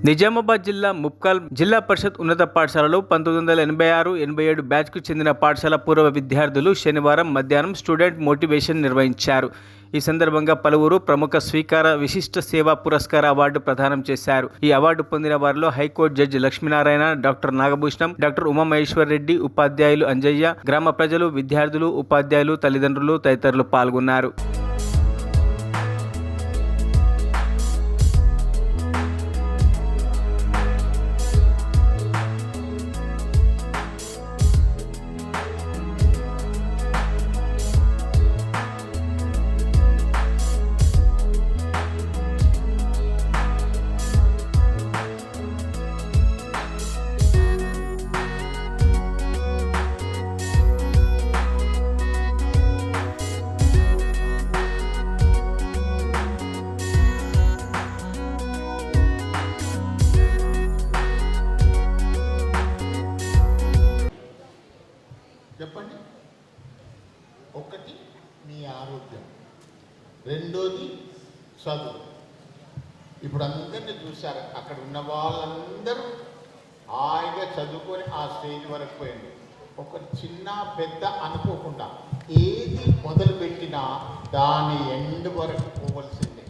నిజామాబాద్ జిల్లా ముప్కాల్ జిల్లా పరిషత్ ఉన్నత పాఠశాలలో 1986-87 బ్యాచ్కు చెందిన పాఠశాల పూర్వ విద్యార్థులు శనివారం మధ్యాహ్నం స్టూడెంట్ మోటివేషన్ నిర్వహించారు. ఈ సందర్భంగా పలువురు ప్రముఖ స్వీకార విశిష్ట సేవా పురస్కార అవార్డు ప్రదానం చేశారు. ఈ అవార్డు పొందిన వారిలో high court judge Lakshminarayana, doctor Nagabhushanam, doctor Umamaheshwar Reddy, ఉపాధ్యాయులు అంజయ్య, గ్రామ ప్రజలు, విద్యార్థులు, ఉపాధ్యాయులు, తల్లిదండ్రులు తదితరులు పాల్గొన్నారు. చెప్పండి. ఒకటి మీ ఆరోగ్యం, రెండోది చదువు. ఇప్పుడు అందరినీ చూశారు, అక్కడ ఉన్న వాళ్ళందరూ హాయిగా చదువుకొని ఆ స్టేజ్ వరకు పోయింది. ఒక చిన్న పెద్ద అనుకోకుండా ఏది మొదలుపెట్టినా దాని ఎండ్ వరకు పోవలసిందే.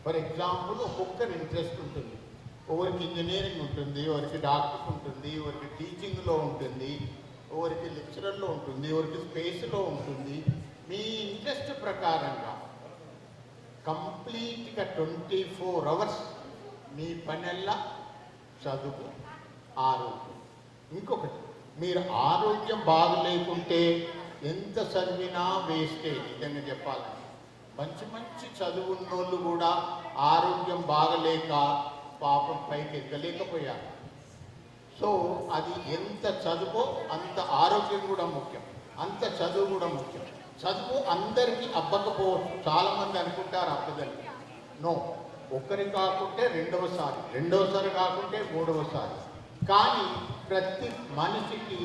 ఫర్ ఎగ్జాంపుల్, ఒక్కొక్కరి ఇంట్రెస్ట్ ఉంటుంది. ఎవరికి ఇంజనీరింగ్ ఉంటుంది, ఎవరికి డాక్టర్ ఉంటుంది, ఎవరికి టీచింగ్లో ఉంటుంది, ఎవరికి లెక్చరర్లో ఉంటుంది, ఎవరికి స్పేస్లో ఉంటుంది. మీ ఇంట్రెస్ట్ ప్రకారంగా కంప్లీట్గా 24 hours మీ పనెల్లా చదువు, ఆరోగ్యం. ఇంకొకటి, మీరు ఆరోగ్యం బాగలేకుంటే ఎంత చదివినా వేస్టే. నిజంగా చెప్పాలని మంచి మంచి చదువున్నోళ్ళు కూడా ఆరోగ్యం బాగలేక పాపం పైకి ఎక్కలేకపోయారు. సో అది ఎంత చదువో అంత ఆరోగ్యం కూడా ముఖ్యం, అంత చదువు కూడా ముఖ్యం. చదువు అందరికీ అబ్బకపోవచ్చు. చాలామంది అనుకుంటారు అబ్బదని. నో, ఒకరి కాకుంటే రెండవసారి కాకుంటే మూడవసారి. కానీ ప్రతి మనిషికి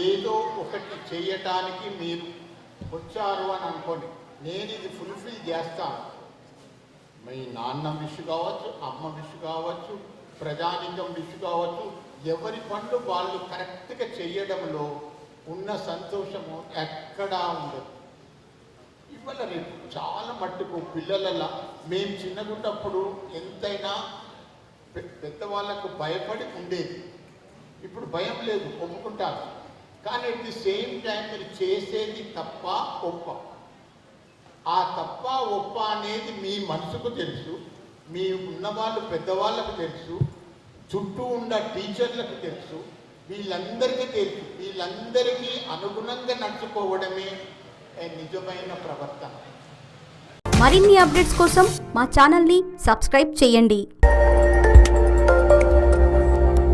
ఏదో ఒకటి చేయటానికి మీరు వచ్చారు అని అనుకోండి. నేను ఇది ఫుల్ఫిల్ చేస్తాను. మీ నాన్న విష్ కావచ్చు, అమ్మ విష్ కావచ్చు, ప్రజానికం విష్ కావచ్చు. ఎవరి పనులు వాళ్ళు కరెక్ట్గా చేయడంలో ఉన్న సంతోషము ఎక్కడా ఉండదు. ఇవాళ రేపు చాలా మట్టుకు పిల్లలలో మేము చిన్నగున్నప్పుడు ఎంతైనా పెద్దవాళ్ళకు భయపడి ఉండేది. ఇప్పుడు భయం లేదు, ఒప్పుకుంటాను. కానీ అట్ ది సేమ్ టైం మీరు చేసేది తప్ప ఒప్ప. ఆ తప్ప ఒప్ప అనేది మీ మనసుకు తెలుసు, మీ ఉన్నవాళ్ళు పెద్దవాళ్ళకు తెలుసు, చుట్టూ ఉన్న టీచర్లకు తెలుసు, వీళ్ళందరికీ తెలుసు. వీళ్ళందరికీ అనుగుణంగా నడుచుకోవడమే నిజమైన ప్రవర్తన. మరిన్ని అప్డేట్స్ కోసం మా ఛానల్ని సబ్స్క్రైబ్ చేయండి.